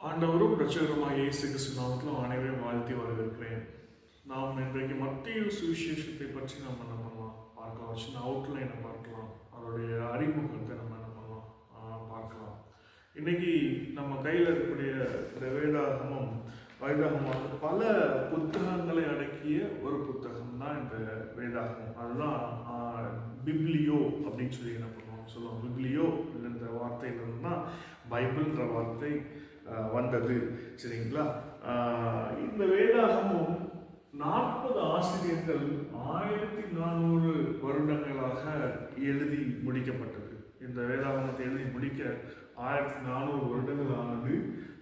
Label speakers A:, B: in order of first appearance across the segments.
A: ஆண்டவரும் இரட்சகருமாகிய இயேசு கிறிஸ்து நாமத்தில் அனைவரையும் வாழ்த்தி வரவேற்கிறேன். நாம் இன்றைக்கு மத்தேயு சுவிசேஷத்தை பற்றி நம்ம என்ன பண்ணலாம் பார்க்கலாம். சின்ன அவுட்லைனை பார்க்கலாம், அவருடைய அறிமுகத்தை நம்ம என்ன பண்ணலாம் பார்க்கலாம். இன்னைக்கு நம்ம கையில் இருக்கக்கூடிய இந்த வேதாகமம் பல புத்தகங்களை அடக்கிய ஒரு புத்தகம் தான் இந்த வேதாகமம். அதுதான் பிப்லியோ அப்படின்னு சொல்லி என்ன பண்ணுவோம் சொல்லுவோம். பிப்லியோ என்ற வார்த்தையிலிருந்து தான் பைபிள்ன்ற வார்த்தை வந்தது. சரிங்களா? இந்த வேதாகமும் 40 ஆசிரியர்கள் 1400 வருடங்களாக எழுதி முடிக்கப்பட்டது. இந்த வேதாகமத்தை எழுதி முடிக்க 1400 வருடங்கள் ஆனது.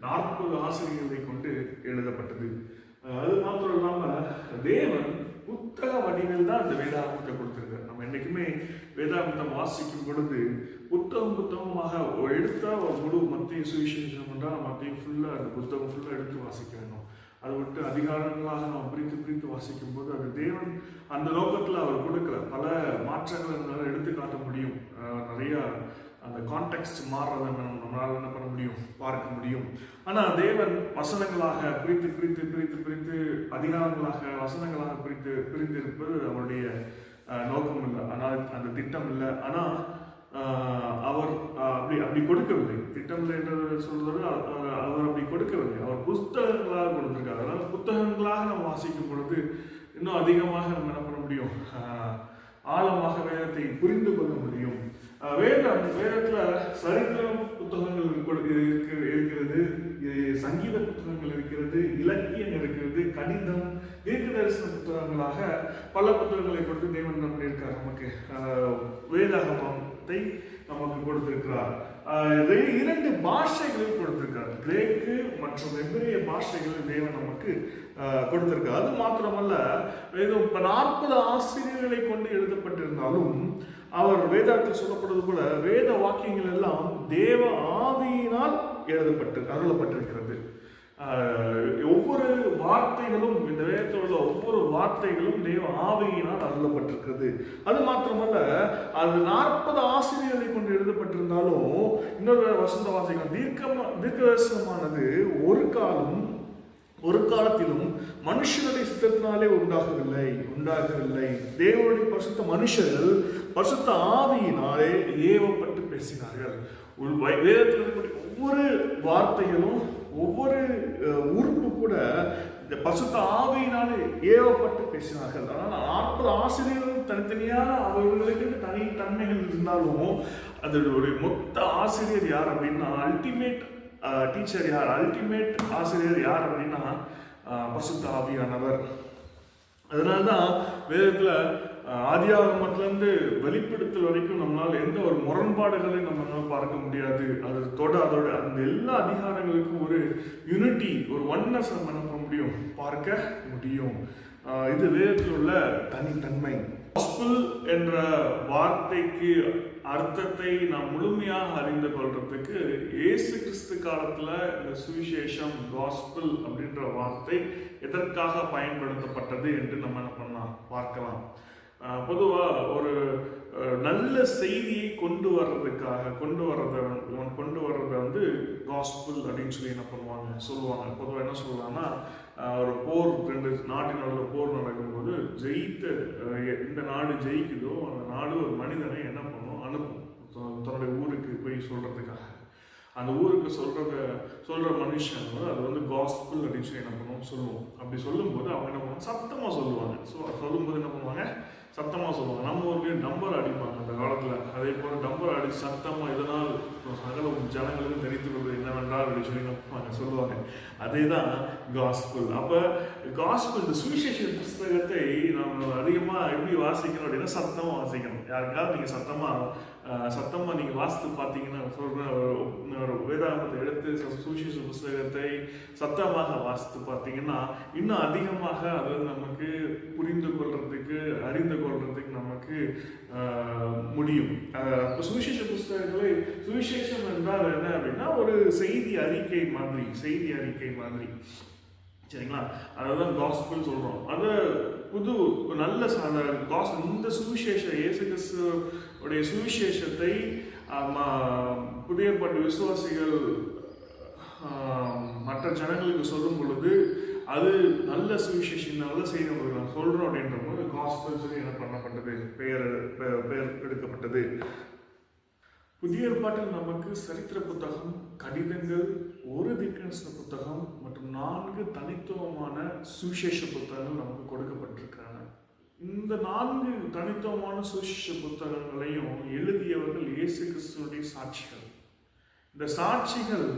A: 40 ஆசிரியர்களை கொண்டு எழுதப்பட்டது. அது மாத்திரம் இல்லாம தேவன் புத்தக வடிவில் தான் இந்த வேதாகமத்தை கொடுத்திருக்காரு. நம்ம என்னைக்குமே வேதாகமத்தை வாசிக்கும் பொழுது புத்தகமாக எடுத்தா முழு மத்திய சுவிசேஷம் மத்திய ஃபுல்லா அந்த புத்தகம் ஃபுல்லா எடுத்து வாசிக்க வேண்டும். அதை விட்டு அதிகாரங்களாக நம்ம பிரித்து வாசிக்கும் போது அது தேவன் அந்த நோக்கத்துல அவர் கொடுக்கல. பல மாற்றங்கள் இருந்தாலும் எடுத்து காட்ட முடியும். நிறைய அந்த கான்டெக்ஸ்ட் மாறுறதை நம்மளால என்ன பண்ண முடியும், பார்க்க முடியும். ஆனா தேவன் வசனங்களாக பிரித்து அதிகாரங்களாக வசனங்களாக பிரித்து இருப்பது அவருடைய நோக்கம் இல்லை, ஆனால் அந்த திட்டம் இல்லை. ஆனா அவர் அப்படி கொடுக்கவில்லை. திட்டம் இல்லை என்று சொல்றது அவர் அப்படி கொடுக்கவில்லை. அவர் புத்தகங்களாக கொடுத்திருக்காரு. அதனால புத்தகங்களாக நம்ம வாசிக்கும் பொழுது இன்னும் அதிகமாக நம்ம என்ன பண்ண முடியும், ஆழமாக வேதத்தை புரிந்து கொள்ள முடியும். வேதத்துல சரித்திரம் புத்தகங்கள் இருக்கிறது, சங்கீத புத்தகங்கள் இருக்கிறது, இலக்கியம் இருக்கிறது, கணிதம், தீர்க்க தரிசன புத்தகங்களாக பல புத்தகங்களை கொடுத்து தேவன் என்ன பண்ணியிருக்கார், நமக்கு வேதாகமத்தை நமக்கு கொடுத்திருக்கிறார். 2 பாஷைகளில் கொடுத்திருக்கார். கிரேக்கு மற்றும் எபிரேய பாஷைகளில் தேவன் நமக்கு கொடுத்திருக்கார். அது மாத்திரமல்ல, 40 ஆசிரியர்களை கொண்டு எழுதப்பட்டிருந்தாலும் அவர் வேதத்தில் சொல்லப்படுவது போல வேத வாக்கியங்கள் எல்லாம் தேவ ஆவியினால் அருளப்பட்டிருக்கிறது. ஒவ்வொரு வார்த்தைகளும், இந்த வேதத்தில் உள்ள ஒவ்வொரு வார்த்தைகளும் தேவ ஆவியினால் அருளப்பட்டிருக்கிறது. அது மாத்திரமல்ல, அது 40 ஆசிரியர்களை கொண்டு எழுதப்பட்டிருந்தாலும் இன்னொரு வசந்த வாசிகள் தீர்க்க தரிசனமானது ஒரு காலத்திலும் மனுஷனுடைய சித்தத்தினாலே உண்டாகவில்லை. தேவனுடைய பரிசுத்த மனுஷர்கள் பரிசுத்த ஆவியினாலே ஏவப்பட்டு பேசினார்கள். வேதத்தில் இருக்கக்கூடிய ஒவ்வொரு வார்த்தைகளும் ஒவ்வொரு உறுப்பு கூட இந்த பரிசுத்த ஆவியினாலே ஏவப்பட்டு பேசினார்கள். அதனால 40 ஆசிரியர்கள் தனித்தனியான அவர்களுக்கு தனித்தன்மைகள் இருந்தாலும் அதோடைய மொத்த ஆசிரியர் யார் அப்படின்னா, அல்டிமேட் டீச்சர் யார், அல்டிமேட் ஆசிரியர் யார் அப்படின்னா பரிசுத்த ஆவியானவர். அதனால்தான் வேதத்துல ஆதியாகமத்திலிருந்து வெளிப்படுத்தல் வரைக்கும் நம்மளால எந்த ஒரு முரண்பாடுகளையும் நம்மளால பார்க்க முடியாது. அதோட அந்த எல்லா அதிகாரங்களுக்கும் ஒரு யூனிட்டி, ஒரு ஒன்னஸ் நம்ம என்ன பண்ண முடியும், பார்க்க முடியும். இது வேதத்தில் உள்ள தனித்தன்மை. காஸ்பிள் என்ற வார்த்தைக்கு அர்த்தத்தை நாம் முழுமையாக அறிந்து கொள்றதுக்கு இயேசு கிறிஸ்து காலத்துல இந்த சுவிசேஷம், காஸ்பிள் அப்படின்ற வார்த்தை எதற்காக பயன்படுத்தப்பட்டது என்று நம்ம என்ன பண்ணலாம் பார்க்கலாம். பொதுவா ஒரு நல்ல செய்தியை கொண்டு வர்றத வந்து காஸ்பிள் அப்படின்னு சொல்லி என்ன சொல்லுவாங்க. பொதுவாக என்ன சொல்லுவாங்கன்னா, ஒரு போர், 2 நாட்டினோட போர் நடக்கும்போது இந்த நாடு ஜெயிக்குதோ அந்த நாடு ஒரு மனிதனை என்ன பண்ணும், அனுப்பும் தன்னுடைய ஊருக்கு போய் சொல்றதுக்காக. அந்த ஊருக்கு சொல்ற மனுஷன் அது வந்து காஸ்பிள் அப்படின்னு சொல்லி என்ன பண்ணுவோம் சொல்லுவோம். அப்படி சொல்லும்போது அவங்க என்ன பண்ணுவாங்க, சத்தமா சொல்லுவாங்க. சொல்லும்போது என்ன பண்ணுவாங்க, சத்தமா சொல்லுவாங்க. நம்ம ஊர்லேயும் டம்பர் அடிப்பாங்க அந்த காலத்துல. அதே போல டம்பர் அடிச்சு சத்தமா, இதனால் சகல ஜனங்களுக்கு தெரிவித்துக் கொள்வது என்னவென்றால் அப்படின்னு சொல்லி சொல்லுவாங்க. அதேதான் காஸ்பிள். அப்ப காஸ்பிள், இந்த சுவிசேஷ புஸ்தகத்தை நம்ம அதிகமா எப்படி வாசிக்கணும் அப்படின்னா சத்தமா வாசிக்கணும். யாருக்காவது நீங்க சத்தமா நீங்க வாசித்து பார்த்தீங்கன்னா, ஒரு வேதாகமத்தை எடுத்து சுவிசேஷ புஸ்தகத்தை சத்தமாக வாசித்து பார்த்தீங்கன்னா இன்னும் அதிகமாக அது நமக்கு புரிந்து கொள்றதுக்கு, அறிந்து கொள்றதுக்கு நமக்கு முடியும். சுவிசேஷ புஸ்தகங்களை, சுவிசேஷம் என்றால் என்ன அப்படின்னா ஒரு செய்தி அறிக்கை மாதிரி, சரிங்களா? அதான் காஸ்பிள் சொல்றோம். அது நல்ல இந்த சுவிசேஷ இயேசு கிறிஸ்துவோடைய சுவிசேஷத்தை புதிய ஏற்பாட்டு விசுவாசிகள் மற்ற ஜனங்களுக்கு சொல்லும் பொழுது அது நல்ல சுவிசேஷம், நல்ல செய்தி நான் சொல்கிறோம் அப்படின்ற போது காஸ்பல் சொல்லி என்ன பண்ணப்பட்டது, பெயர் எடுக்கப்பட்டது. புதிய ஏற்பாட்டில் நமக்கு சரித்திர புத்தகம், கடிதங்கள், ஒரு தீர்க்கதரிசன புத்தகம் மற்றும் 4 தனித்துவமான சுவிசேஷ புத்தகங்கள் நமக்கு கொடுக்கப்பட்டிருக்கிறாங்க. இந்த 4 தனித்துவமான சுவிசேஷ புத்தகங்களையும் எழுதியவர்கள் இயேசு கிறிஸ்துவுடைய சாட்சிகள். இந்த சாட்சிகள்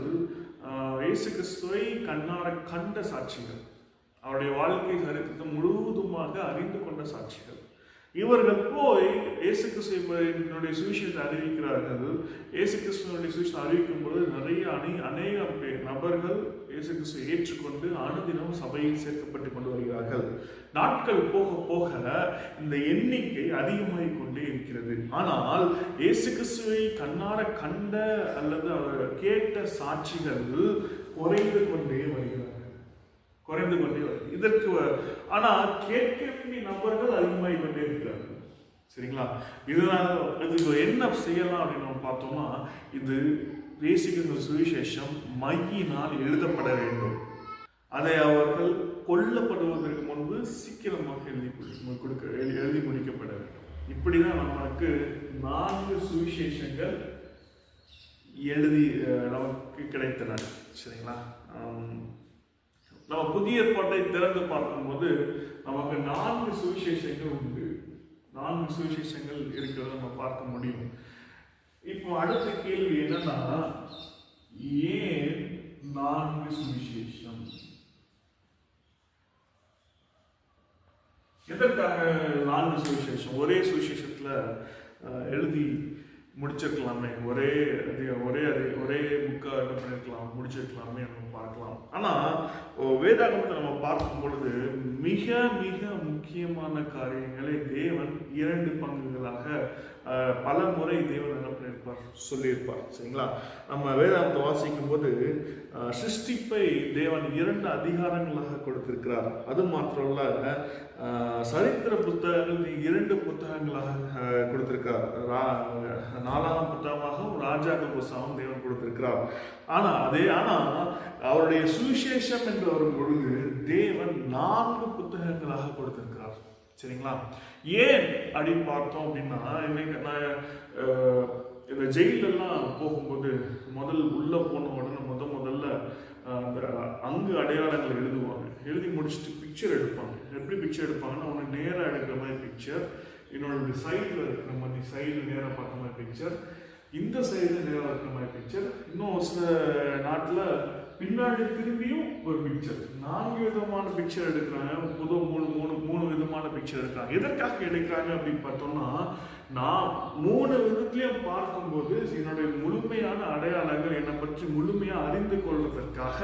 A: இயேசு கிறிஸ்துவை கண்ணார கண்ட சாட்சிகள், அவருடைய வாழ்க்கை சரித்திரத்தை முழுவதுமாக அறிந்து கொண்ட சாட்சிகள். இவர்கள் போய் இயேசு கிறிஸ்துவனுடைய சுவிசேஷத்தை அறிவிக்கிறார்கள். இயேசு கிறிஸ்துவனுடைய சுவிசேஷத்தை அறிவிக்கும் பொழுது அநேக நபர்கள் இயேசு கிறிஸ்துவை ஏற்றுக்கொண்டு அனுதினம் சபையில் சேர்க்கப்பட்டு கொண்டு வருகிறார்கள். நாட்கள் போக போக இந்த எண்ணிக்கை அதிகமாகிக் கொண்டே இருக்கிறது. ஆனால் இயேசு கிறிஸ்துவை கண்ணார கண்ட அல்லது அவர் கேட்ட சாட்சிகள் குறைந்து கொண்டே வருகிறது. இதற்கு ஆனால் கேட்க வேண்டிய நபர்கள் அதிகமாகி கொண்டே இருக்கிறார்கள். சரிங்களா? இதனால இதுக்கு என்ன செய்யலாம் அப்படின்னு நம்ம பார்த்தோம்னா, இது தேசிக சுவிசேஷம் மையினால் எழுதப்பட வேண்டும். அதை அவர்கள் கொல்லப்படுவதற்கு முன்பு சீக்கிரமாக எழுதி முடிக்கப்பட வேண்டும். இப்படிதான் நமக்கு 4 சுவிசேஷங்கள் எழுதி நமக்கு கிடைத்தன. சரிங்களா? நம்ம புதிய ஏற்பாட்டை திறந்து பார்க்கும்போது நமக்கு 4 சுவிசேஷங்கள் உண்டு. 4 சுவிசேஷங்கள் இருக்கிறத நம்ம பார்க்க முடியும். இப்போ அடுத்த கேள்வி என்னன்னா, ஏன் 4 சுவிசேஷம்? எதற்காக 4 சுவிசேஷம்? ஒரே சுவிசேஷத்துல எழுதி முடிச்சிருக்கலாமே, ஒரே புக்கா என்ன பண்ணிருக்கலாம், முடிச்சிருக்கலாமே நம்ம பார்க்கலாம். ஆனா வேதாகமத்தை நம்ம பார்க்கும் பொழுது மிக மிக முக்கியமான காரியங்களை தேவன் 2 பங்குகளாக பல முறை தேவன் என்ன பண்ணியிருப்பார், சொல்லியிருப்பார். சரிங்களா? நம்ம வேதாகமத்தை வாசிக்கும் போது சிருஷ்டிப்பை தேவன் 2 அதிகாரங்களாக கொடுத்திருக்கிறார். அது மாத்திரமல்ல, சரித்திர புத்தகங்கள் 2 புத்தகங்களாக கொடுத்திருக்கிறார். 4ஆம் புத்தகமாகவும் ராஜாக்கள் புத்தகம் தேவன் கொடுத்திருக்கிறார். ஆனா அவருடைய சுவிசேஷம் என்று வரும் பொழுது தேவன் 4 புத்தகங்களாக கொடுத்திருக்கிறார். சரிங்களா? ஏன் அப்படின்னு பார்த்தோம் அப்படின்னா, இன்னைக்கு நான் இந்த ஜெயிலெல்லாம் போகும்போது உள்ள போன உடனே முதல்ல அந்த அங்கு அடையாளங்கள் எழுதுவாங்க. எழுதி முடிச்சுட்டு பிக்சர் எடுப்பாங்க. எப்படி பிக்சர் எடுப்பாங்கன்னா, ஒன்று நேராக எடுக்கிற மாதிரி பிக்சர், இன்னொரு சைடில் இருக்கிற மாதிரி, சைடில் நேராக பார்க்குற மாதிரி பிக்சர், இந்த சைடில் நேராக இருக்கிற மாதிரி பிக்சர், இன்னும் சில நாட்டில் பின்னாடி திரும்பியும் ஒரு பிக்சர். 4 விதமான பிக்சர் எடுக்கிறாங்க. மூணு விதமான பிக்சர் எடுக்கிறாங்க. எதற்காக எடுக்கிறாங்க அப்படின்னு பார்த்தோம்னா, நான் 3 விதத்திலையும் பார்க்கும்போது என்னுடைய முழுமையான அடையாளங்கள் என்னை பற்றி முழுமையாக அறிந்து கொள்வதற்காக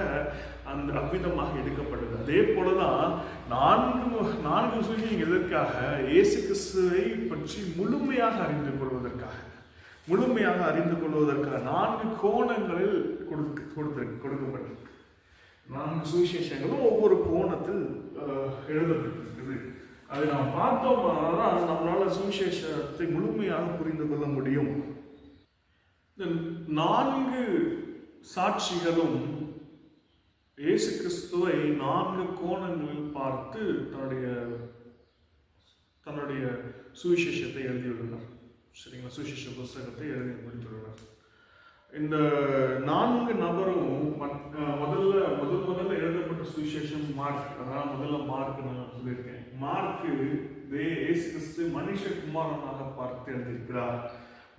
A: அந்த அவ்விதமாக எடுக்கப்படுது. அதே போலதான் 4 சுவிசேஷம் எதற்காக? இயேசு கிறிஸ்துவை பற்றி முழுமையாக அறிந்து கொள்வதற்காக 4 கோணங்களில் கொடுக்கப்பட்டிருக்கு. 4 சுவிசேஷங்களும் ஒவ்வொரு கோணத்தில் எழுதப்பட்டிருக்குது. அதை நாம் பார்த்தோம்னா நம்மளால சுவிசேஷத்தை முழுமையாக புரிந்து கொள்ள முடியும். இந்த 4 சாட்சிகளும் இயேசு கிறிஸ்துவை 4 கோணங்களில் பார்த்து தன்னுடைய சுவிசேஷத்தை எழுதியுள்ளனர். சரிங்களா? சுவிசேஷ புஸ்தகத்தை எழுதி முடித்துள்ளனர். இந்த 4 நபரும் முதல்ல எழுதப்பட்ட சுவிசேஷம் மார்க். அதான் முதல்ல மார்க் நான் சொல்லியிருக்கேன். மார்க்கு இயேசு கிறிஸ்து மனுஷகுமாரனாக பார்த்து எழுதியிருக்கிறார்.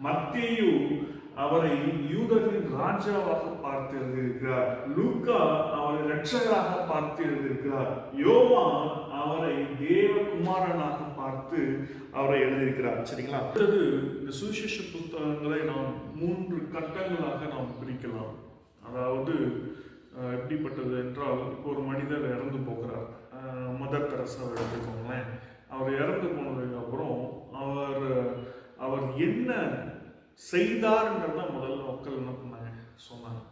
A: மத்தேயு அவரை யூதர்களின் ராஜாவாக பார்த்து எழுதியிருக்கிறார். லூக்கா அவரை இரட்சகராக பார்த்து எழுதியிருக்கிறார். யோவான் அவரை தேவகுமாரனாக பார்த்து அவரை எழுதியிருக்கிறார். சரிங்களா? அடுத்தது இந்த சுவிசேஷ புத்தகங்களை நாம் 3 கட்டங்களாக நாம் பிரிக்கலாம். அதாவது எப்படிப்பட்டது என்றால், இப்போ ஒரு மனிதர் இறந்து போகிறார். மதர் தெரசா எடுத்துக்கோங்களேன். அவர் இறந்து போனதுக்கு அப்புறம் அவர் என்ன செய்தார்ன்றத முதல்ல மக்கள் என்ன பண்ணாங்க, சொன்னாங்க.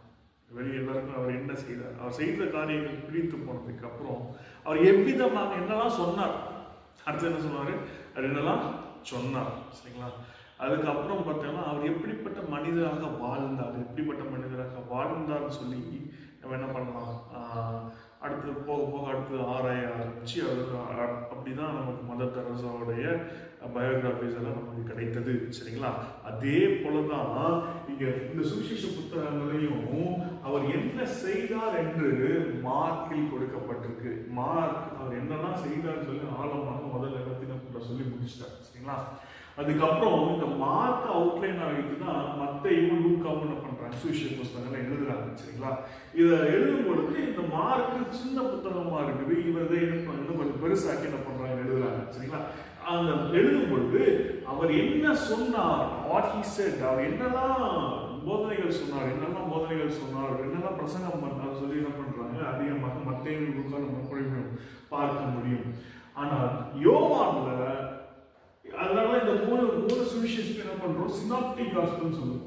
A: வெளியே எல்லாருக்கும் அவர் என்ன செய்தார், அவர் செய்த காரியங்கள் பிடித்து போனதுக்கு அப்புறம் அவர் எவ்விதமாக என்னெல்லாம் சொன்னார், அடுத்து என்ன சொன்னார், அது என்னெல்லாம் சொன்னார். சரிங்களா? அதுக்கப்புறம் பார்த்தோம்னா அவர் எப்படிப்பட்ட மனிதராக வாழ்ந்தார்னு சொல்லி நம்ம என்ன பண்ணலாம், அடுத்து போக போக அடுத்து ஆராய ஆரம்பிச்சு அப்படிதான் நமக்கு மதர் தெரசாவுடைய பயோகிராஃபிஸ் எல்லாம் நமக்கு கிடைத்தது. சரிங்களா? அதே போலதான் இங்க இந்த சுவிசேஷ புத்தகங்களையும் அவர் என்ன செய்தார் என்று மார்க்கில் கொடுக்கப்பட்டிருக்கு. மார்க் அவர் என்னெல்லாம் செய்தார் சொல்லி ஆழமாக முதல் இடத்துல சொல்லி முடிச்சிட்டார். சரிங்களா? அதுக்கப்புறம் இந்த மார்க் அவுட்லைன் ஆகிட்டுதான் மத்தையும் லூக்காவும் என்ன பண்றாங்க, சுவிசேஷ புத்தகங்களை எழுதுறாங்க. சரிங்களா? இதை எழுதும் பொழுது இந்த மார்க் சின்ன புத்தகமா இருக்குது, இவர் இன்னும் கொஞ்சம் பெருசாக்கி என்ன பண்றாங்க, எழுதுறாங்க. சரிங்களா? அந்த எழுதும் பொழுது அவர் என்ன சொன்னார், வாட் ஹி செட், அவர் என்னெல்லாம் போதனைகள் சொன்னார், என்னெல்லாம் பிரசங்கம் பண்ணார் சொல்லி என்ன பண்றாங்க, அதிகமாக மத்தையும் லூக்கா நம்ம பார்க்க முடியும். ஆனால் யோவான்ல அதனால இந்த மூணு சுவிசேஷத்தை என்ன பண்றோம், சினாப்டிக் காஸ்பல் சொல்லுவோம்.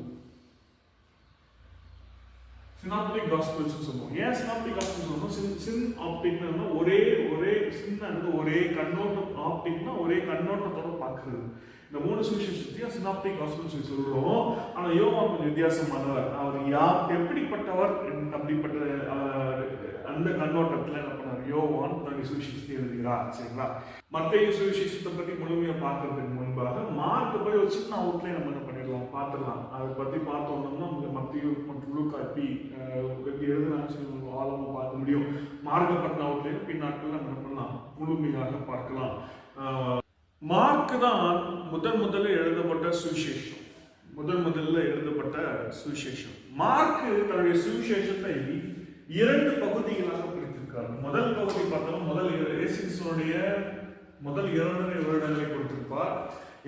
A: சினாப்டிக் காஸ்பல்ஸ் சொல்லுவோம். ஏன் சினாப்டிக் காஸ்பல் சொல்லுவோம்? சின் ஆப்டிக்னா ஒரே சின்ன ஒரே கண்ணோட்டம், ஆப்டிக்னா ஒரே கண்ணோட்டத்தோட பார்க்கிறது. இந்த மூணு சுவிசேஷத்தையும் சினாப்டிக் காஸ்பல் சொல்றோம். ஆனா யோவான் கொஞ்சம் வித்தியாசமானவர். அவர் எப்படிப்பட்டவர், அப்படிப்பட்ட அந்த கண்ணோட்டத்துல என்ன பண்ணார், யோவான் தன்னுடைய சுவிசேஷத்தை எழுதுகிறார். சரிங்களா? மத்தேயு சுவிசேஷத்தை பத்தி முழுமையா பார்க்கறதுக்கு முன்பாக மார்க் போய் ஒரு சின்ன அவுட்லைன் நம்ம என்ன பண்ணிடலாம், பார்த்துடலாம். அதை பத்தி பார்த்தோம்னா மத்தேயு மற்றும் லூக்கா எப்படி எழுதுனான்னு ஆழமா பார்க்க முடியும். மார்க்கப்பட்ட அவுட்லைன் பின்னாட்கள் நம்ம என்ன பண்ணலாம், முழுமையாக பார்க்கலாம். மார்க் தான் முதல்ல எழுதப்பட்ட சுவிசேஷம். முதல்ல எழுதப்பட்ட சுவிசேஷம். மார்க் தன்னுடைய சுவிசேஷத்தை 2 பகுதிகளாக பிரித்திருக்கார். முதல் பகுதி பார்த்தோம், இயேசுவினுடைய முதல் 2.5 வருடங்களை கொடுத்திருப்பார்.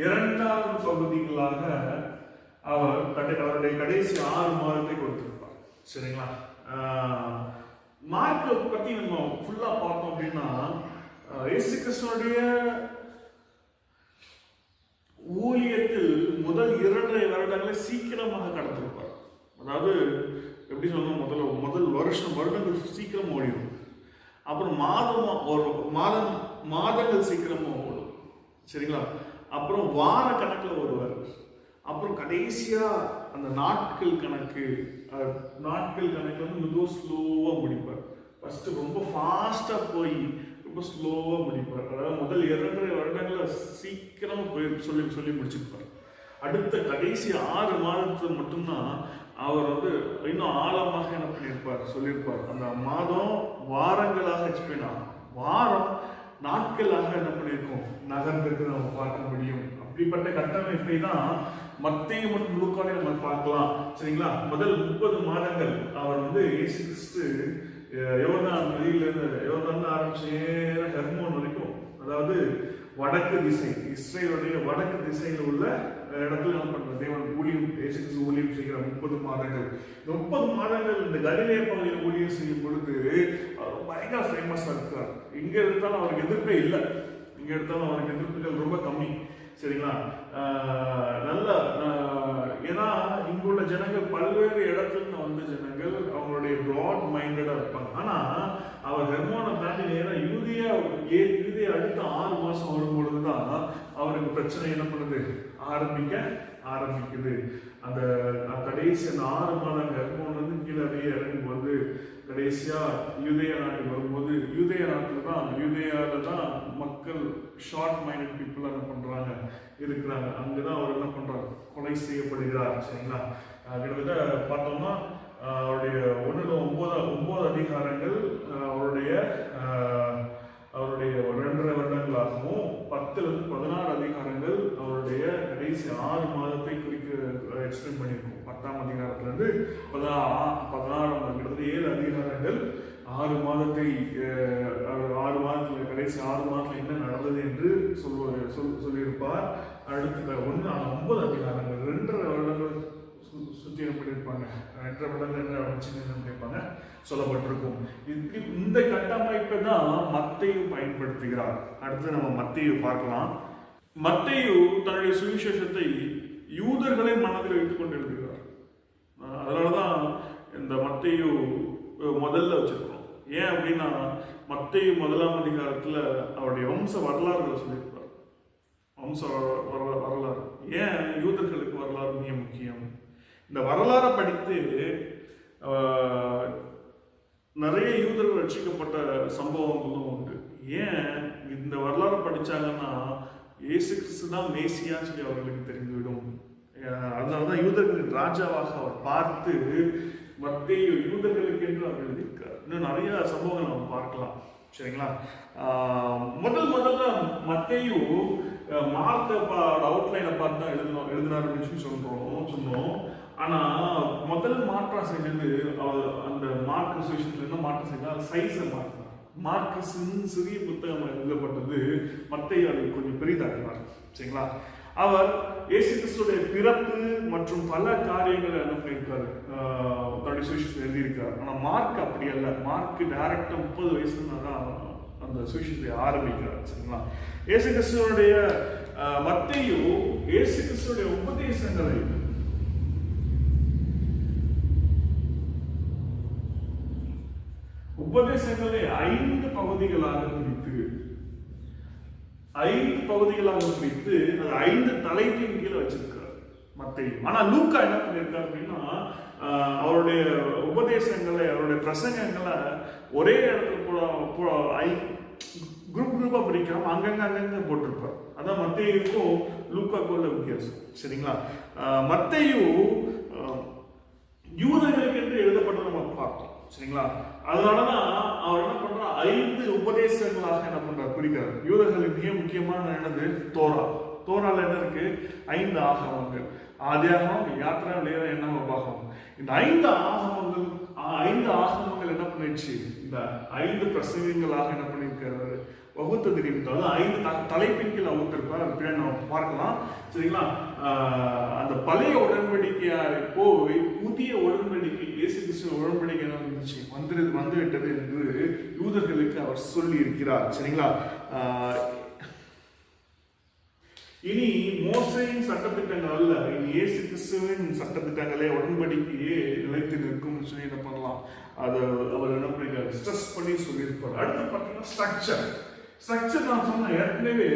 A: 2வது பகுதிகளாக அவருடைய கடைசி 6 மாதத்தை கொடுத்திருப்பார். சரிங்களா? மார்க்கை பத்தி நம்ம ஃபுல்லா பார்த்தோம் அப்படின்னா, இயேசு கிறிஸ்துவுடைய ஊழியத்தில் முதல் 2.5 வருடங்களை சீக்கிரமாக கடந்திருப்பார். அதாவது எப்படி சொல்லணும், முதல் வருடங்கள் சீக்கிரம் ஓடிடும். அப்புறம் மாதங்கள் சீக்கிரமா ஓடும். சரிங்களா? அப்புறம் வார கணக்கில் வருவார். அப்புறம் கடைசியா அந்த நாட்கள் கணக்கு வந்து மிகவும் ஸ்லோவா முடிப்பார். ஃபர்ஸ்ட் ரொம்ப ஃபாஸ்டா போய் ரொம்ப ஸ்லோவா முடிப்பார். அதாவது முதல் 2.5 வருடங்களை சீக்கிரமா போய் சொல்லி முடிச்சிருப்பார். அடுத்த கடைசி 6 மாதத்துல மட்டும்தான் அவர் வந்து இன்னும் ஆழமாக என்ன பண்ணியிருப்பார், சொல்லியிருப்பார். அந்த மாதம் வாரங்களாக எக்ஸ்பிளைன் ஆகும், வாரம் நாட்களாக என்ன பண்ணியிருக்கோம், நகர்ந்துருக்கு நம்ம பார்க்க முடியும். அப்படிப்பட்ட கட்டமைப்பை தான் மத்தேயு மற்றும் லூக்காவை நம்ம பார்க்கலாம். சரிங்களா? முதல் 30 மாதங்கள் அவர் வந்து இயேசு கிறிஸ்து யோர்தான் நதியிலிருந்து ஆரம்பிச்சு ஹெர்மோன் வரைக்கும், அதாவது வடக்கு திசை, இஸ்ரேலுடைய வடக்கு திசையில் உள்ள இடத்துல என்ன பண்றது, தேவன் ஊழியம் செய்கிற 30 மாதங்கள். 30 மாதங்கள் இந்த கலிலேய பகுதியில் ஊழியம் செய்யும் பொழுது அவர் பயங்கர ஃபேமஸா இருக்கார். இங்க எடுத்தாலும் அவருக்கு எதிர்ப்பே இல்லை, எதிர்ப்புகள் ரொம்ப கம்மி. சரிங்களா? நல்ல ஏன்னா இங்குள்ள ஜனங்கள் பல்வேறு இடத்துல வந்த ஜனங்கள் அவங்களுடைய ப்ராட் மைண்டடா இருப்பாங்க. ஆனா அவர் ஹெர்மோனை தாண்டி நேரம் யூதியா அடுத்த 6 மாசம் வரும்பொழுதுதான் அவருக்கு பிரச்சனை என்ன பண்ணுது, ஆரம்பிக்குது. அந்த கடைசி அந்த 6 மாதம் ஹெர்மோன் வந்து கீழே அப்படியே இறங்கும் போது கடைசியா யூதேயா நாட்டுக்கு வரும்போது, யூதேயால தான் மக்கள் ஷார்ட் மைண்டட் பீப்புள் என்ன பண்றாங்க இருக்கிறாங்க. அங்கதான் அவர் என்ன பண்றாரு, கொலை செய்யப்படுகிறார். சரிங்களா? கிட்டத்தட்ட பார்த்தோம்னா அவருடைய 9 அதிகாரங்கள் அவருடைய 2.5 வருடங்களாகவும் 10லிருந்து 16 அதிகாரங்கள் அவருடைய கடைசி 6 மாதத்தை எக்ஸ்பிளைன் பண்ணியிருக்கோம். 10ஆம் அதிகாரத்திலிருந்து 16 கிட்டத்தட்ட 7 அதிகாரங்கள் 6 மாதத்தை 6 மாதத்துல கடைசி 6 மாதத்துல என்ன நடந்தது என்று சொல்லியிருப்பார். அடுத்த 9 அதிகாரங்கள் 2.5 வருடங்கள் சுத்தியம் பண்ணியிருப்பாங்க. 2.5 வருடங்கள் என்ன பண்ணியிருப்பாங்க சொல்லப்பட்டிருக்கும். இந்த கட்டமைப்பை தான் மத்தேயு பயன்படுத்துகிறார். அடுத்து நம்ம மத்தேயு பார்க்கலாம். மத்தேயு தன்னுடைய சுவிசேஷத்தை யூதர்களை மனதில் வைத்துக் கொண்டு எழுதுகிறார். அதனாலதான் இந்த மத்தேயு முதல்ல வச்சிருக்கோம். ஏன் அப்படின்னா மத்தேயு 1ஆம் அதிகாரத்துல அவருடைய வம்ச வரலாறுகளை சொல்லியிருப்பார். வம்ச வரலாறு ஏன் யூதர்களுக்கு வரலாறு மிக முக்கியம். இந்த வரலாறை படித்து நிறைய யூதர்கள் ரட்சிக்கப்பட்ட சம்பவங்களும் உண்டு. ஏன் இந்த வரலாறு படிச்சாங்கன்னா இயேசு கிறிஸ்து தான் மேசியான்னு சொல்லி அவர்களுக்கு தெரிந்துவிடும். அதனாலதான் யூதர்களின் ராஜாவாக அவர் பார்த்து மத்தேயு யூதர்களுக்கு என்று அவர் எழுதியிருக்கார். இன்னும் நிறைய சம்பவங்கள் நம்ம பார்க்கலாம். சரிங்களா? முதல்ல மத்தேயு மார்க்க அவுட்லைனை பார்த்து தான் எழுதினார் அப்படின்னு சொன்னோம். ஆனா முதல் மாற்றம் செஞ்சது அவர் அந்த மார்க் சுவிசேஷத்துல என்ன மாற்றம் செஞ்சால் சைஸை மாற்றினார். மார்க்கஸின் சிறிய புத்தகம் எழுதப்பட்டது, மத்தேயு அதை கொஞ்சம் பெரிதாக்கினார். சரிங்களா? அவர் இயேசு கிறிஸ்துடைய பிறப்பு மற்றும் பல காரியங்களை என்ன பண்ணியிருக்காரு, தன்னுடைய சுவிசேஷத்தில் எழுதியிருக்காரு. ஆனால் மார்க் அப்படி அல்ல. மார்க் டைரக்டா 30 வயசுல தான் அந்த சுவிசேஷத்தை ஆரம்பிக்கிறார். சரிங்களா? இயேசு கிறிஸ்துவனுடைய மத்தேயு இயேசு கிறிஸ்துவனுடைய உபதேசங்களை உபதேசங்களை 5 பகுதிகளாக பிரித்து அது 5 தலைப்பின் கீழே வச்சிருக்காரு மத்தேயு. ஆனா லூக்கா என்ன பண்ணிருக்காரு அப்படின்னா, அவருடைய உபதேசங்களை, அவருடைய பிரசங்கங்களை ஒரே இடத்துல குரூப்பா பிரிக்காம அங்கங்க போட்டிருப்பார். அதான் மத்தேயுக்கும் லூக்காவுக்கும் உள்ள வித்தியாசம். சரிங்களா? மத்தேயு யூதர்களுக்கு என்று எழுதப்பட்டதை நம்ம பார்த்தோம். சரிங்களா? அதனாலதான் அவர் என்ன பண்றார், 5 உபதேசங்களாக என்ன பண்றார், பிரிக்கிறார். யூதர்களுக்கு மிக முக்கியமான என்னது, தோரால என்ன இருக்கு, 5 ஆகமங்கள். ஆதியாகமம், யாத்திரா, லேவிய, என்னாகம, உபாகமம். இந்த 5 ஆகமங்கள் என்ன பண்ணிடுச்சு, இந்த 5 பிரசங்கங்களாக என்ன பண்ணிருக்காரு, வகுத்து தெரிவித்தால் 5 தலைப்பின் கீழ் வகுத்திருப்பார். அது பின்னாடி நம்ம பார்க்கலாம். சரிங்களா? அந்த பழைய உடன்படிக்கையா போய் புதிய உடன்படிக்கை, இயேசு கிறிஸ்துவின் உடன்படிக்கை என்ன இருந்துச்சு, வந்துவிட்டது என்று யூதர்களுக்கு அவர் சொல்லி இருக்கிறார். சரிங்களா? இனி மோசையின் சட்டத்திட்டங்கள் அல்ல, இனி இயேசு கிறிஸ்துவின் சட்டத்திட்டங்களே உடன்படிக்கையே நிலைத்து நிற்கும் சொல்லி என்ன பண்ணலாம், அதை அவர் என்ன பண்ணிருக்காரு, ஸ்ட்ரெஸ் பண்ணி சொல்லியிருப்பார். அடுத்து பார்த்தீங்கன்னா ஸ்ட்ரக்சர் நான் சொன்ன ஏற்கனவே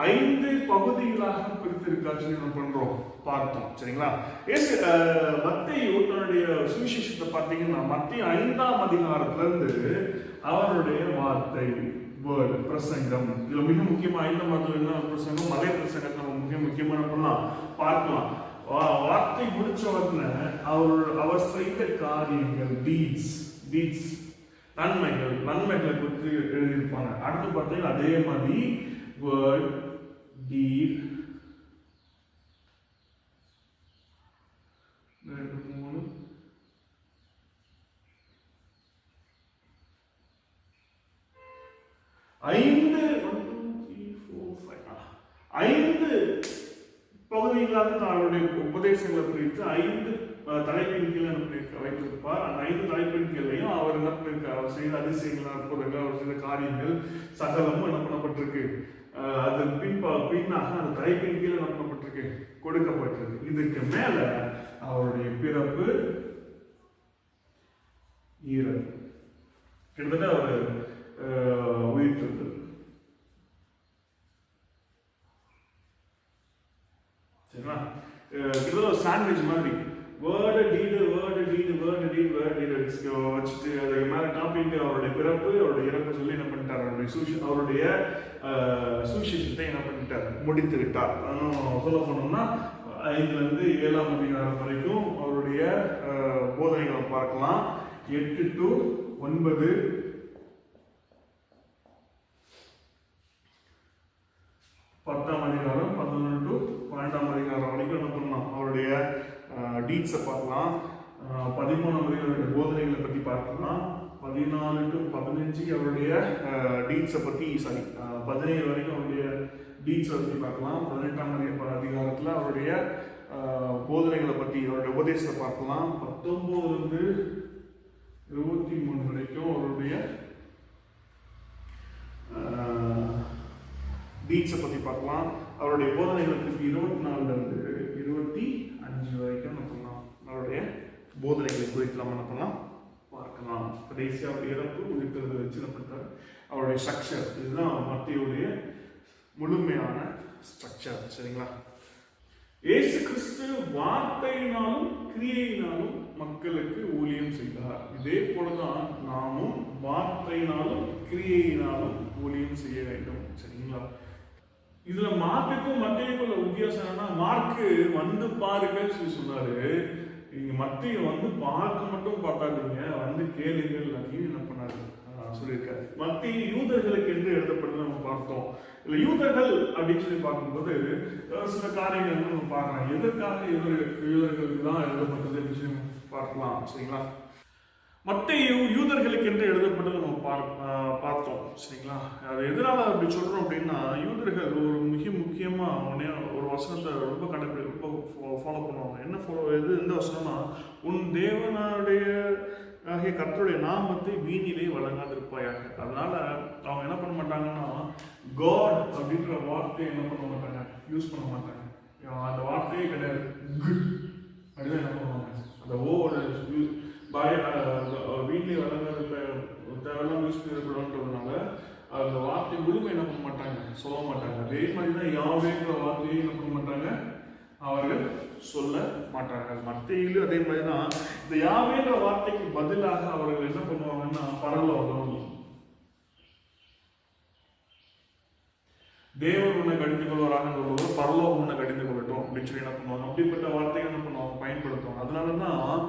A: 5 பகுதிகளாக பிரித்திருக்காரு சொல்லி நம்ம பார்த்தோம். சரிங்களா? மத்தேயு தன்னுடைய சுவிசேஷத்தை பார்த்தீங்கன்னா மத்திய 5ஆம் அதிகாரத்துல இருந்து அவருடைய வார்த்தை, வேர்டு, பிரசங்கம், இதுல மிக முக்கியமா 5ஆம் அதிகாரம் என்ன பிரசங்கம், மலை பிரசங்கத்தை நம்ம முக்கியமான பார்க்கலாம். வார்த்தை முடிச்ச உடனே அவர் செய்த காரியங்கள், டீட்ஸ் நன்மைகளை குறித்து எழுதியிருப்பாங்க. அடுத்து பார்த்தீங்கன்னா அதே மாதிரி வேர்ட், டீட், 5 பகுதிகளாக அவருடைய உபதேசங்களை குறித்து 5 தலைப்பின் கீழே வைத்திருப்பார். அந்த 5 தலைப்பின் கீழையும் அவர் என்ன பண்ணிருக்கார், அவர் செய்த அதிசயங்கள், அற்புதங்கள், அவர் செய்த காரியங்கள் சகலமும் என்ன பண்ணப்பட்டிருக்கு, அது பின்னாக அந்த தலைப்பின் கீழே என்ன பண்ணப்பட்டிருக்கு, கொடுக்கப்பட்டிருக்கு. இதுக்கு மேல அவருடைய பிறப்பு, ஈரல், கிட்டத்தட்ட அவர் உயிர்த்தது. சரிங்களா? கிட்டத்தட்ட சாண்ட்விச் மாதிரி வேர்டு டீடு வச்சுட்டு அதுக்கு மேல டாபிக் அவருடைய பிறப்பு, அவருடைய இறப்பு சொல்லி என்ன பண்ணிட்டார், அவருடைய சுவிசேஷத்தை என்ன பண்ணிட்டார், முடித்து விட்டார். சொல்ல போனோம்னா 5ல இருந்து 7ஆம் அதிகாரம் வரைக்கும் அவருடைய போதனைகளை பார்க்கலாம். 8 to 9, 10ஆம் அதிகாரம், 11 to 12ஆம் அதிகாரம் வரைக்கும் என்ன பண்ணலாம், அவருடைய டீட்ஸை பார்க்கலாம். 13ஆம் அதிகார போதனைகளை பற்றி பார்க்கலாம். 14 to 15 அவருடைய டீட்ஸை பற்றி 17 வரைக்கும் அவருடைய டீட்ஸை பற்றி பார்க்கலாம். 18ஆம் அதிகாரத்தில் அவருடைய போதனைகளை பற்றி, அவருடைய உபதேசத்தை பார்க்கலாம். 19 இருந்து 23 வரைக்கும் அவருடைய டீட்ஸை பற்றி பார்க்கலாம். அவருடைய போதனைகளை பற்றி 24 இருந்து 25 வரைக்கும் என்ன பண்ணலாம், அவருடைய போதனைகளை குறித்து நம்ம என்ன பண்ணலாம், பார்க்கலாம். கடைசி அவருடைய இறப்பு, உயிர்த்தெழுதலை வச்சு என்ன பண்ணிட்டார், அவருடைய ஸ்ட்ரக்சர். இதுதான் மத்தேயுடைய முழுமையான ஸ்ட்ரக்சர். சரிங்களா? இயேசு கிறிஸ்து வார்த்தையினாலும் கிரியையினாலும் மக்களுக்கு ஊழியம் செய்தார். இதே போலதான் நாமும் வார்த்தையினாலும் கிரியையினாலும் ஊழியம் செய்ய வேண்டும். சரிங்களா? இதுல மார்க்குக்கும் மத்தேயுக்குள்ள வித்தியாசம் என்னன்னா, மார்க்கு வந்து பாருங்கள் சொல்லி சொன்னாரு. இங்க மத்தேயு வந்து பார்க்க மட்டும் பார்த்தாதீங்க, வந்து கேளுங்கள் அப்படின்னு என்ன பண்ணாரு சொல்லியிருக்காரு. மத்தேயு யூதர்களுக்கு என்று எழுதப்பட்டது நம்ம பார்த்தோம். இல்ல யூதர்கள் அப்படின்னு சொல்லி பார்க்கும்போது சில காரியங்கள் நம்ம பார்க்கலாம். எதற்காக யூதர்களுக்கு தான் எழுதப்பட்டது அப்படின்னு சொல்லி பார்க்கலாம். சரிங்களா? மத்தேயு யூதர்களுக்கு என்று எழுதப்பட்டது நம்ம பார்த்தோம். சரிங்களா? அது எதனால அப்படி சொல்றோம் அப்படின்னா, யூதர்கள் ஒரு மிக முக்கியமா ஒரு வசனத்தை ரொம்ப ஃபாலோ பண்ணுவாங்க. எந்த வசனம்னா, உன் தேவனுடைய கர்த்தருடைய நாமத்தை வீணிலே வழங்காதிருப்பாயாக. அதனால அவங்க என்ன பண்ண மாட்டாங்கன்னா, காட் அப்படின்ற வார்த்தையை என்ன பண்ண மாட்டாங்க, யூஸ் பண்ண மாட்டாங்க. அந்த வார்த்தையே கிடையாது, குட் அப்படிதான் என்ன பண்ணுவாங்க. அந்த ஓட வீட்டிலே வழங்காத தேவையெல்லாம் யூஸ் பண்ணக்கூடாதுன்றதுனால அந்த வார்த்தை முழுமை என்ன பண்ண மாட்டாங்க, சொல்ல மாட்டாங்க. அதே மாதிரி தான் யாவேங்கிற வார்த்தையை என்ன பண்ண மாட்டாங்க, அவர்கள் சொல்ல மாட்டார்கள். மத்தேயுவிலும் அதே மாதிரி தான். இந்த யாவேங்கிற வார்த்தைக்கு பதிலாக அவர்கள் என்ன பண்ணுவாங்கன்னா, பரலோகம், தேவன் உன்னை கடிந்து கொள்வாராக சொல்லுவது பரலோகம் உன்னை கடிந்து கொள்ளட்டும் அப்படின்னு சொல்லி என்ன பண்ணுவாங்க. அப்படிப்பட்ட வார்த்தைகள் என்ன பண்ணுவாங்க, பயன்படுத்துவாங்க. அதனாலதான்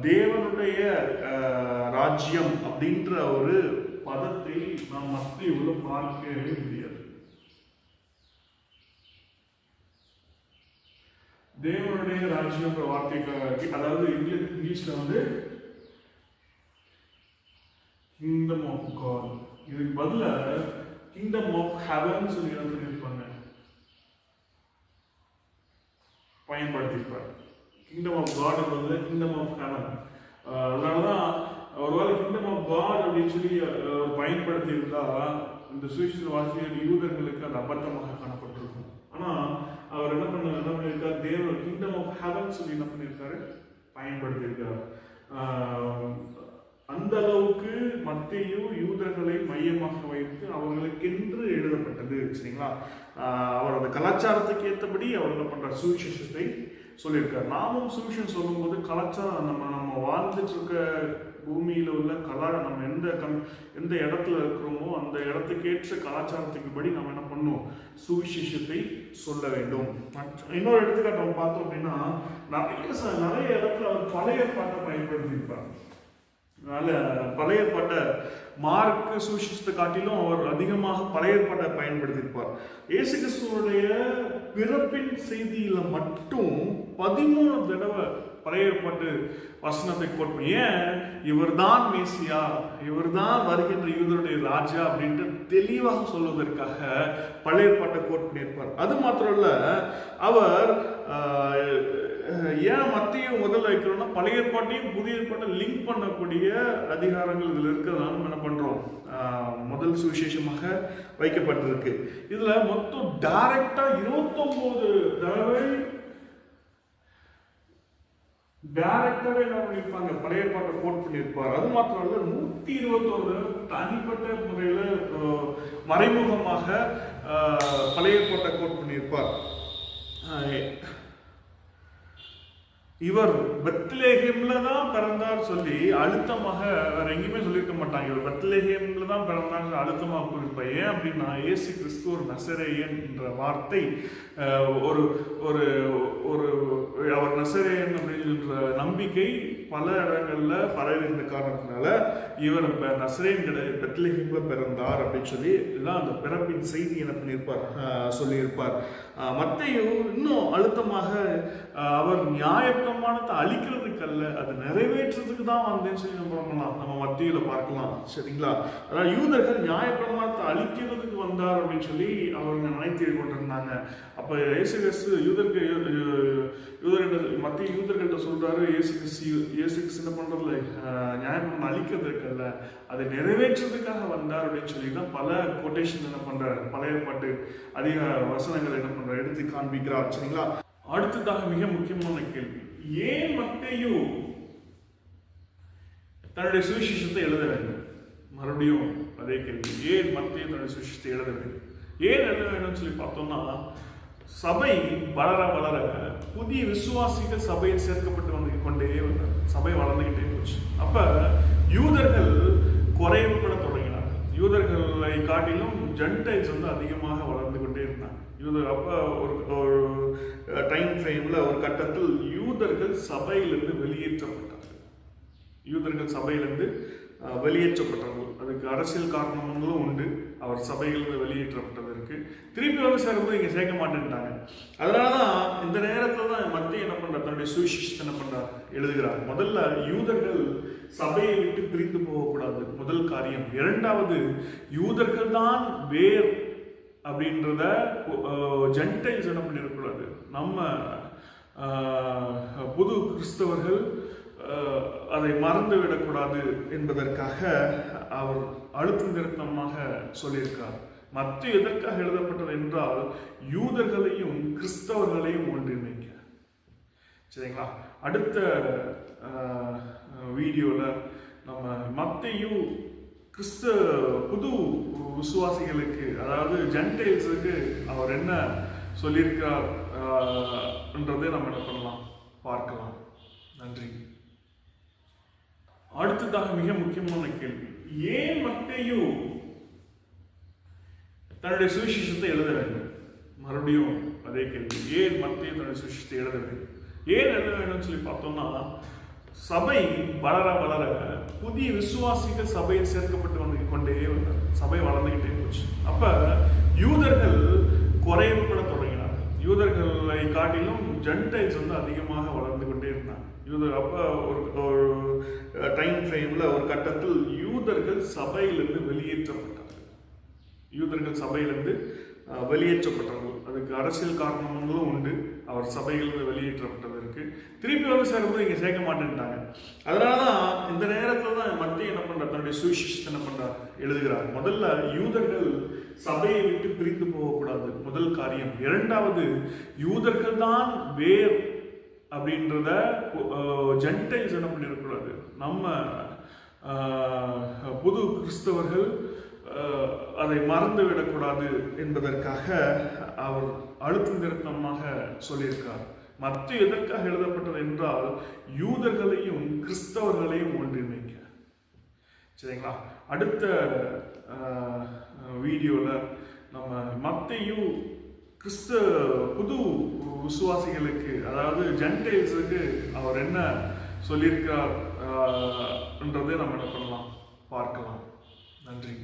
A: தேவனுடைய ராஜ்யம் அப்படின்ற ஒரு பதத்தை நாம் மத்தேயுவில பார்க்கவே முடியாது. தேவனுடைய ராஜ்யம் வார்த்தைக்கு, அதாவது இங்கிலீஷ்ல வந்து கிங்டம் ஆஃப் காட், இதுக்கு பதிலா கிங்டம் ஆஃப் ஹெவன் சொல்லி இருப்பாங்க, பயன்படுத்தியிருப்பார். கிங்டம் ஆஃப் காட் பதிலா கிங்டம் ஆஃப் ஹெவன். அதனாலதான் ஒருவேளை கிங்டம் ஆஃப் காட் அப்படின்னு சொல்லி பயன்படுத்தி இருந்தா இந்த சுவிசேஷ வாசியர் யூதர்களுக்கு அது அபத்தமாக காணப்பட்டிருக்கும். ஆனா அவர் என்ன பண்ணியிருக்காரு, தேவ கிங்டம் ஆஃப் ஹெவன் சொல்லி என்ன பண்ணியிருக்காரு, பயன்படுத்தியிருக்காரு. அந்த அளவுக்கு மத்தேயு யூதர்களை மையமாக வைத்து அவர்களுக்கென்று எழுதப்பட்டது. சரிங்களா? அவர் அந்த கலாச்சாரத்துக்கு ஏற்றபடி அவர் என்ன பண்றார், சுவிசேஷத்தை சொல்லியிருக்காரு. நாமும் சுவிசேஷம் சொல்லும்போது கலாச்சாரம் நம்ம வாழ்ந்துட்டு இருக்க பூமியில உள்ள நம்ம எந்த இடத்துல இருக்கிறோமோ அந்த இடத்துக்கேற்ற கலாச்சாரத்துக்கு படி நம்ம என்ன பண்ணுவோம், சுவிசேஷத்தை சொல்ல வேண்டும். இன்னொரு எடுத்துக்காட்டு நம்ம பார்த்தோம் அப்படின்னா, நிறைய இடத்துல அவர் பழைய பாட்டை பயன்படுத்தியிருப்பார். அதனால பழைய பாட்டை மார்க்கு சுவிசேஷத்தை காட்டிலும் அவர் அதிகமாக பழைய பாட்டை பயன்படுத்தியிருப்பார். இயேசு கிறிஸ்துவுடைய பிறப்பின் செய்தியில மட்டும் 13 தடவை பழைய ஏற்பாட்டு வசனத்தை கோட் பண்ணி, ஏன் இவர் தான் மேசியா, இவர் தான் வருகின்ற யூதருடைய ராஜா அப்படின்ட்டு தெளிவாக சொல்வதற்காக பழைய ஏற்பாட்டை கோட் பண்ணியிருப்பார். அது மாத்திரம் இல்ல, அவர் ஏன் மத்திய முதல்ல வைக்கிறோம்னா, பழைய ஏற்பாட்டையும் புதிய ஏற்பாட்டை லிங்க் பண்ணக்கூடிய அதிகாரங்கள் இதுல இருக்கிறதுனால நம்ம என்ன பண்றோம், முதல் சுவிசேஷமாக வைக்கப்பட்டிருக்கு. இதுல மொத்தம் டைரக்டா 29 தடவை டைரக்டாவே என்ன பண்ணியிருப்பாங்க, பழைய ஏற்பாட்டை கோட் பண்ணியிருப்பார். அது மாத்திரம் இல்ல, 121 தனிப்பட்ட முறையில மறைமுகமாக பழைய ஏற்பாட்டை கோட் பண்ணியிருப்பார். இவர் பெத்லெஹேம்ல தான் பிறந்தார் சொல்லி அழுத்தமாக வேற எங்கேயுமே சொல்லியிருக்க மாட்டாங்க. இவர் பெத்லெஹேம்ல தான் பிறந்தாங்க அழுத்தமாக குறிப்பார். ஏன் அப்படின்னா, இயேசு கிறிஸ்து ஒரு நசரேயன் என்ற வார்த்தை ஒரு ஒரு ஒரு அவர் நசரேயன் அப்படின்ற நம்பிக்கை பல இடங்கள்ல பரவி இருந்த காரணத்தினால இவர் நசரேயன் கிடையாது, பெத்லெஹேம்ல பிறந்தார் அப்படின்னு சொல்லி இதுதான் அந்த பிறப்பின் செய்தி என்ன பண்ணியிருப்பார், சொல்லியிருப்பார். மத்தேயு இன்னும் அழுத்தமாக அவர் நியாயப்பிரமாணத்தை அழிக்கிறதுக்கு அல்ல, அதை நிறைவேற்றுறதுக்கு தான் வந்தேன்னு சொல்லி நம்ம மத்தியில பார்க்கலாம். சரிங்களா? அதாவது யூதர்கள் நியாயப்பிரமாணத்தை அழிக்கிறதுக்கு வந்தார் அப்படின்னு சொல்லி அவங்க நினைத்து கொண்டிருந்தாங்க. அப்ப இயேசு கிறிஸ்து மத்திய யூதர்கள்ட்ட சொல்றாரு, இயேசு கிறிஸ்து என்ன பண்றதுல நியாயப்பிரமாணம் அழிக்கிறதுக்கு அல்ல, அதை நிறைவேற்றுறதுக்காக வந்தார் அப்படின்னு சொல்லி தான் பல கொட்டேஷன் என்ன பண்றாரு, பழைய பாட்டு அதிக வசனங்களை என்ன பண்ற எடுத்து காண்பிக்கிறார். சரிங்களா? அடுத்ததாக மிக முக்கியமான கேள்வி, ஏன் மத்தேயு தன்னுடைய சுவிசேஷத்தை எழுத வேண்டும்? மறுபடியும் அதே கேள்வி, ஏன் மத்தேயு தன்னுடைய சுவிசேஷத்தை எழுத வேண்டும்? ஏன் எழுத வேண்டும் சொல்லி பார்த்தோம்னா, சபை வளர வளர புதிய விசுவாசிகள் சபையில் சேர்க்கப்பட்டு வந்து கொண்டே வந்தார். சபை வளர்ந்துகிட்டே போச்சு. அப்ப யூதர்கள் குறைவுபட தொடங்கினார். யூதர்களை காட்டிலும் ஜென்டைல்ஸ் வந்து அதிகமாக வளர்ந்து கொண்டே இருந்தாங்க. யூதர் அப்ப ஒரு டைம் ஃப்ரேம்ல ஒரு கட்டத்தில் யூதர்கள் சபையிலிருந்து வெளியேற்றப்பட்டார்கள். யூதர்கள் சபையிலிருந்து வெளியேற்றப்பட்டார்கள். அதுக்கு அரசியல் காரணங்களும் உண்டு. அவர் சபையிலிருந்து வெளியேற்றப்பட்டதற்கு திருப்பி வந்து சேரும்போது இங்கே சேர்க்க மாட்டேன்ட்டாங்க. அதனாலதான் இந்த நேரத்தில் தான் மத்திய என்ன பண்றார், தன்னுடைய சுவிசேஷத்தை என்ன பண்றார், எழுதுகிறார். முதல்ல யூதர்கள் சபையை விட்டு பிரிந்து போகக்கூடாது, முதல் காரியம். இரண்டாவது, யூதர்கள் தான் வேர் அப்படின்றத ஜென்டைல்ஸ் என்ன பண்ணிடக்கூடாது. நம்ம புது கிறிஸ்தவர்கள் அதை மறந்து விடக்கூடாது என்பதற்காக அவர் அழுத்தம் திருத்தமாக சொல்லியிருக்கார். மற்ற எதற்காக எழுதப்பட்டது என்றால் யூதர்களையும் கிறிஸ்தவர்களையும் ஒன்றிணைக்க. சரிங்களா? அடுத்த வீடியோவில் நம்ம மத்தையும் புது விசுவாசிகளுக்கு, அதாவது ஜென்டைல்ஸுக்கு அவர் என்ன சொல்லியிருக்கார் என்றதை நம்ம என்ன பண்ணலாம், பார்க்கலாம். நன்றி. அடுத்ததாக மிக முக்கியமான கேள்வி, ஏன் மத்தேயு தன்னுடைய சுவிசேஷத்தை எழுத வேண்டும்? மறுபடியும் அதே கேள்வி, ஏன் மத்தேயு தன்னுடைய சுவிசேஷத்தை எழுத வேண்டும்? ஏன் எழுத வேண்டும் சொல்லி பார்த்தோம்னா, சபை வளர வளர புதிய விசுவாசிகள் சபையில் சேர்க்கப்பட்டு வந்து கொண்டே வந்தார். சபை வளர்ந்துகிட்டே போச்சு. அப்ப யூதர்கள் குறைவுபட தொடங்கினார். யூதர்களை காட்டிலும் ஜென்டைல்ஸ் வந்து அதிகமாக வளர்ந்து கொண்டே இருந்தாங்க. யூதர் அப்ப ஒரு டைம் ஃப்ரேம்ல ஒரு கட்டத்தில் யூதர்கள் சபையிலிருந்து வெளியேற்றப்பட்டார்கள். யூதர்கள் சபையிலிருந்து வெளியேற்றப்பட்டார்கள். அதுக்கு அரசியல் காரணங்களும் உண்டு. அவர் சபையிலிருந்து வெளியேற்றப்பட்டதற்கு திருப்பி வந்து சேரும்போது இங்கே சேர்க்க மாட்டேன்ட்டாங்க. அதனாலதான் இந்த நேரத்தில் தான் மத்திய என்ன பண்றார், தன்னுடைய சுவிசேஷத்தை என்ன பண்றார், எழுதுகிறார். முதல்ல யூதர்கள் சபையை விட்டு பிரிந்து போகக்கூடாது, முதல் காரியம். இரண்டாவது, யூதர்கள் தான் வேர் அப்படின்றத ஜென்டைல்ஸ் என்ன பண்ணிடக்கூடாது. நம்ம புது கிறிஸ்தவர்கள் அதை மறந்து விடக்கூடாது என்பதற்காக அவர் அழுத்தம் திருத்தமாக சொல்லியிருக்கார். மற்ற எதற்காக எழுதப்பட்டது என்றால் யூதர்களையும் கிறிஸ்தவர்களையும் ஒன்றிணைக்க. சரிங்களா? அடுத்த வீடியோவில் நம்ம மத்தேயு புது விசுவாசிகளுக்கு, அதாவது ஜென்டைல்ஸுக்கு அவர் என்ன சொல்லியிருக்கார் என்றதை நம்ம என்ன பண்ணலாம், பார்க்கலாம். நன்றி.